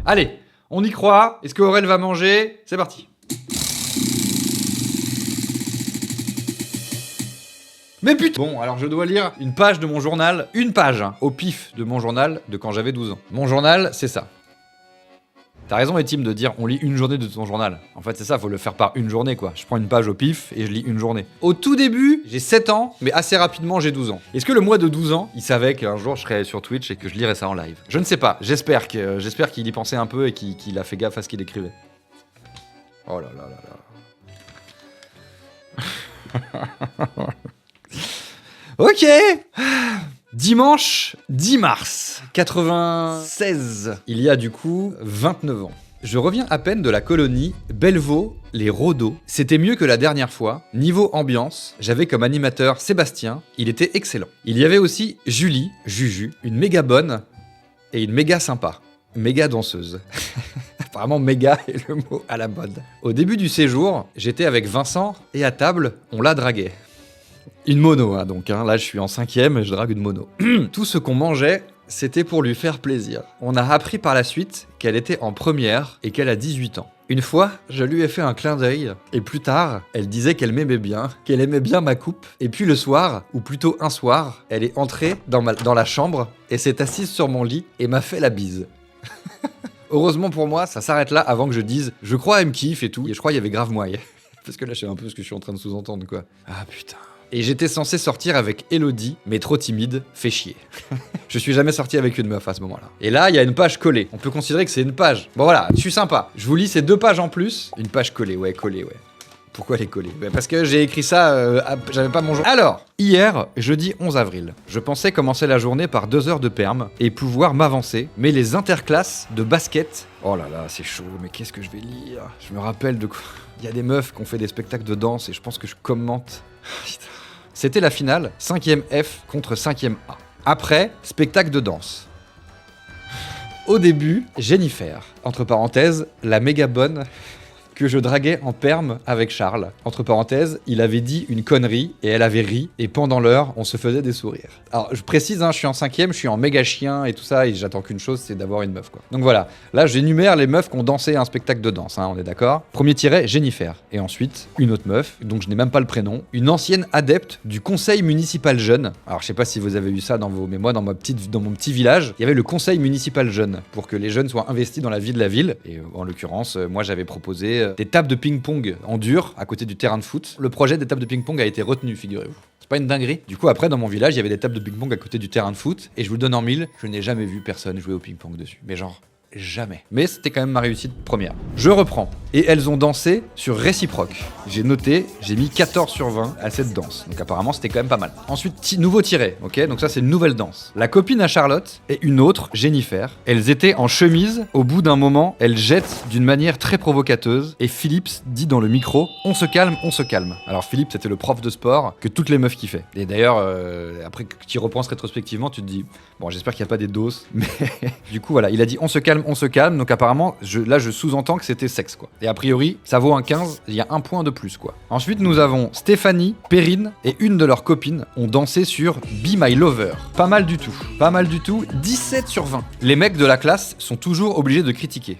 Allez, on y croit. Est-ce que Aurel va manger? C'est parti. Mais putain. Bon, alors je dois lire une page de mon journal. Une page, hein, au pif de mon journal de quand j'avais 12 ans. Mon journal, c'est ça. T'as raison, Etim, de dire on lit une journée de ton journal. En fait, c'est ça, faut le faire par une journée, quoi. Je prends une page au pif et je lis une journée. Au tout début, j'ai 7 ans, mais assez rapidement, j'ai 12 ans. Est-ce que le mois de 12 ans, il savait qu'un jour, je serais sur Twitch et que je lirais ça en live? Je ne sais pas. J'espère qu'il y pensait un peu et qu'il a fait gaffe à ce qu'il écrivait. Oh là là là là. Ok. Dimanche 10 mars 96, il y a du coup 29 ans. Je reviens à peine de la colonie Bellevaux-les-Rhodos. C'était mieux que la dernière fois. Niveau ambiance, j'avais comme animateur Sébastien, il était excellent. Il y avait aussi Julie, Juju, une méga bonne et une méga sympa. Méga danseuse. Apparemment, méga est le mot à la mode. Au début du séjour, j'étais avec Vincent et à table, on la draguait. Une mono, hein, donc. Hein. Là, je suis en 5e et je drague une mono. Tout ce qu'on mangeait, c'était pour lui faire plaisir. On a appris par la suite qu'elle était en première et qu'elle a 18 ans. Une fois, je lui ai fait un clin d'œil, et plus tard, elle disait qu'elle m'aimait bien, qu'elle aimait bien ma coupe. Et puis le soir, ou plutôt un soir, elle est entrée dans la chambre et s'est assise sur mon lit et m'a fait la bise. Heureusement pour moi, ça s'arrête là avant que je dise « Je crois, elle me kiffe et tout », et je crois qu'il y avait grave moyen. Parce que là, je sais un peu ce que je suis en train de sous-entendre, quoi. Ah putain. Et j'étais censé sortir avec Elodie, mais trop timide, fait chier. Je suis jamais sorti avec une meuf à ce moment-là. Et là, il y a une page collée. On peut considérer que c'est une page. Bon voilà, je suis sympa. Je vous lis ces 2 pages en plus. Une page collée, ouais. Pourquoi les coller? Parce que j'ai écrit ça, j'avais pas mon jour. Alors, hier, jeudi 11 avril, je pensais commencer la journée par 2 heures de perm et pouvoir m'avancer, mais les interclasses de basket... Oh là là, c'est chaud, mais qu'est-ce que je vais lire? Je me rappelle de quoi... Il y a des meufs qui ont fait des spectacles de danse et je pense que je commente... C'était la finale, 5e F contre 5e A. Après, spectacle de danse. Au début, Jennifer, entre parenthèses, la méga bonne... que je draguais en perme avec Charles. Entre parenthèses, il avait dit une connerie et elle avait ri, et pendant l'heure, on se faisait des sourires. Alors, je précise, hein, je suis en 5e, je suis en méga chien et tout ça, et j'attends qu'une chose, c'est d'avoir une meuf, quoi. Donc voilà, là, j'énumère les meufs qui ont dansé à un spectacle de danse, hein, on est d'accord. Premier tiret, Jennifer. Et ensuite, une autre meuf, donc je n'ai même pas le prénom, une ancienne adepte du conseil municipal jeune. Alors, je sais pas si vous avez eu ça dans vos... Mais moi, dans mon petit village, il y avait le conseil municipal jeune, pour que les jeunes soient investis dans la vie de la ville. Et en l'occurrence, moi, j'avais proposé des tables de ping-pong en dur à côté du terrain de foot. Le projet des tables de ping-pong a été retenu, figurez-vous. C'est pas une dinguerie. Du coup, après, dans mon village, il y avait des tables de ping-pong à côté du terrain de foot, et je vous le donne en 1000, je n'ai jamais vu personne jouer au ping-pong dessus. Mais genre, jamais. Mais c'était quand même ma réussite première. Je reprends. Et elles ont dansé sur réciproque. J'ai noté, j'ai mis 14 sur 20 à cette danse. Donc apparemment, c'était quand même pas mal. Ensuite, nouveau tiré, ok? Donc ça, c'est une nouvelle danse. La copine à Charlotte et une autre, Jennifer, elles étaient en chemise. Au bout d'un moment, elles jettent d'une manière très provocateuse. Et Philippe dit dans le micro, on se calme, on se calme. Alors Philippe, c'était le prof de sport que toutes les meufs kiffaient. Et d'ailleurs, après que tu y repenses rétrospectivement, tu te dis, bon, j'espère qu'il n'y a pas des doses. Mais du coup, voilà, il a dit, on se calme, on se calme. Donc apparemment, là, je sous-entends que c'était sexe, quoi. Et a priori, ça vaut un 15, il y a un point de plus, quoi. Ensuite, nous avons Stéphanie, Perrine et une de leurs copines ont dansé sur Be My Lover. Pas mal du tout. Pas mal du tout. 17 sur 20. Les mecs de la classe sont toujours obligés de critiquer.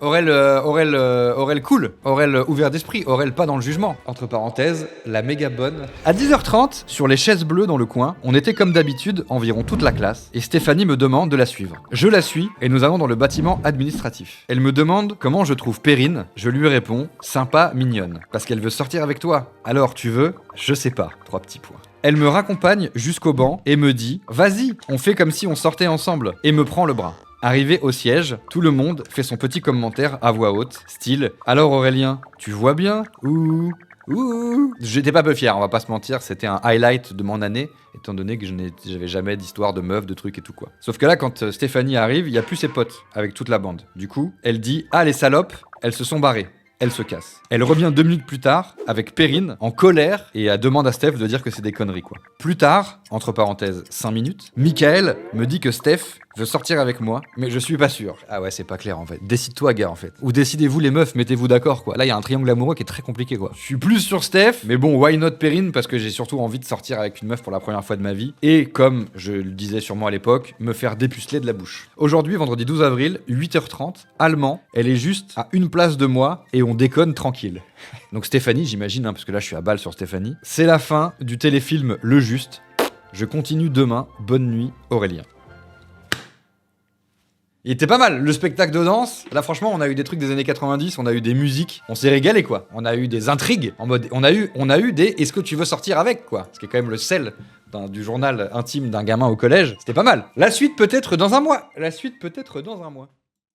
Aurel cool. Aurel ouvert d'esprit. Aurel pas dans le jugement. Entre parenthèses, la méga bonne. À 10h30, sur les chaises bleues dans le coin, on était comme d'habitude, environ toute la classe, et Stéphanie me demande de la suivre. Je la suis, et nous allons dans le bâtiment administratif. Elle me demande comment je trouve Perrine. Je lui réponds, sympa, mignonne. Parce qu'elle veut sortir avec toi. Alors, tu veux? Je sais pas. 3 petits points. Elle me raccompagne jusqu'au banc et me dit « Vas-y, on fait comme si on sortait ensemble » et me prend le bras. Arrivé au siège, tout le monde fait son petit commentaire à voix haute, style « Alors Aurélien, tu vois bien? Ouh, ouh ». J'étais pas peu fier, on va pas se mentir, c'était un highlight de mon année, étant donné que j'avais jamais d'histoire de meuf, de trucs et tout quoi. Sauf que là, quand Stéphanie arrive, il y a plus ses potes avec toute la bande. Du coup, elle dit « Ah les salopes, elles se sont barrées ». Elle se casse. Elle revient 2 minutes plus tard, avec Perrine, en colère, et elle demande à Steph de dire que c'est des conneries, quoi. Plus tard, entre parenthèses 5 minutes, Michael me dit que Steph, veut sortir avec moi, mais je suis pas sûr. Ah ouais, c'est pas clair en fait. Décide-toi, gars, en fait. Ou décidez-vous, les meufs, mettez-vous d'accord, quoi. Là, il y a un triangle amoureux qui est très compliqué, quoi. Je suis plus sur Steph, mais bon, why not Perrine, parce que j'ai surtout envie de sortir avec une meuf pour la première fois de ma vie. Et comme je le disais sûrement à l'époque, me faire dépuceler de la bouche. Aujourd'hui, vendredi 12 avril, 8h30, allemand, elle est juste à une place de moi et on déconne tranquille. Donc Stéphanie, j'imagine, hein, parce que là je suis à balle sur Stéphanie. C'est la fin du téléfilm Le Juste. Je continue demain. Bonne nuit, Aurélien. Il était pas mal, le spectacle de danse. Là, franchement, on a eu des trucs des années 90, on a eu des musiques, on s'est régalé, quoi. On a eu des intrigues, en mode, on a eu des est-ce que tu veux sortir avec, quoi. Ce qui est quand même le sel du journal intime d'un gamin au collège. C'était pas mal. La suite peut-être dans un mois.